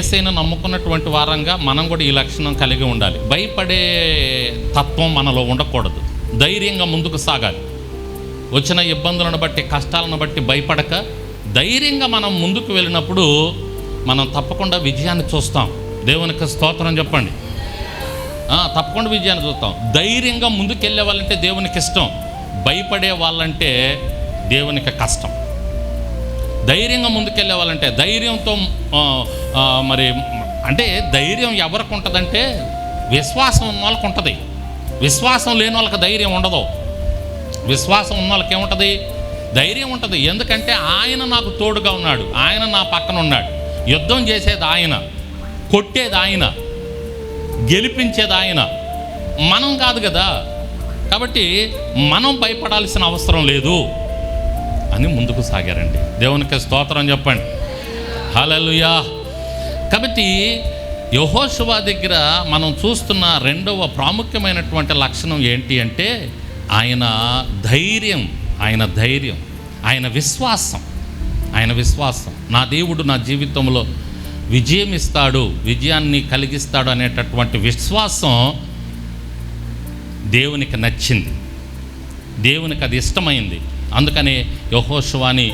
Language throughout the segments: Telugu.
యేసయ్యను నమ్ముకున్నటువంటి వారంగా మనం కూడా ఈ లక్షణం కలిగి ఉండాలి. భయపడే తత్వం మనలో ఉండకూడదు. ధైర్యంగా ముందుకు సాగాలి. వచ్చిన ఇబ్బందులను బట్టి, కష్టాలను బట్టి భయపడక ధైర్యంగా మనం ముందుకు వెళ్ళినప్పుడు మనం తప్పకుండా విజయాన్ని చూస్తాం. దేవునికి స్తోత్రం చెప్పండి. తప్పకుండా విజయాన్ని చూస్తాం. ధైర్యంగా ముందుకెళ్ళే వాళ్ళంటే దేవునికి ఇష్టం. భయపడే వాళ్ళంటే దేవునికి కష్టం. ధైర్యంగా ముందుకెళ్ళే వాళ్ళంటే ధైర్యంతో మరి అంటే ధైర్యం ఎవరికి ఉంటుందంటే విశ్వాసం ఉన్న వాళ్ళకి ఉంటుంది. విశ్వాసం లేని వాళ్ళకి ధైర్యం ఉండదు. విశ్వాసం ఉన్న వాళ్ళకి ఏముంటుంది? ధైర్యం ఉంటుంది. ఎందుకంటే ఆయన నాకు తోడుగా ఉన్నాడు, ఆయన నా పక్కన ఉన్నాడు. యుద్ధం చేసేది ఆయన, కొట్టేది ఆయన, గెలిపించేది ఆయన, మనం కాదు కదా. కాబట్టి మనం భయపడాల్సిన అవసరం లేదు అని ముందుకు సాగారండి. దేవునికి స్తోత్రం చెప్పండి. హల్లెలూయా. కాబట్టి యెహోషువ దగ్గర మనం చూస్తున్న రెండవ ప్రాముఖ్యమైనటువంటి లక్షణం ఏంటి అంటే ఆయన ధైర్యం, ఆయన విశ్వాసం. నా దేవుడు నా జీవితంలో విజయం ఇస్తాడు, విజయాన్ని కలిగిస్తాడు అనేటటువంటి విశ్వాసం దేవునికి నచ్చింది, దేవునికి అది ఇష్టమైంది. అందుకని యెహోషువని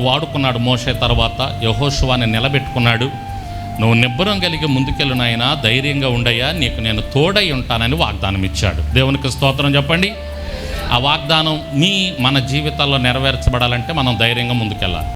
వాడుకున్నాడు. మోషే తర్వాత యెహోషువని నిలబెట్టుకున్నాడు. నువ్వు నిబ్బరం కలిగి ముందుకెళ్ళు నాయనా, ధైర్యంగా ఉండయ్యా, నీకు నేను తోడై ఉంటానని వాగ్దానం ఇచ్చాడు. దేవునికి స్తోత్రం చెప్పండి. ఆ వాగ్దానం మన జీవితాల్లో నెరవేర్చబడాలంటే మనం ధైర్యంగా ముందుకెళ్ళాలి.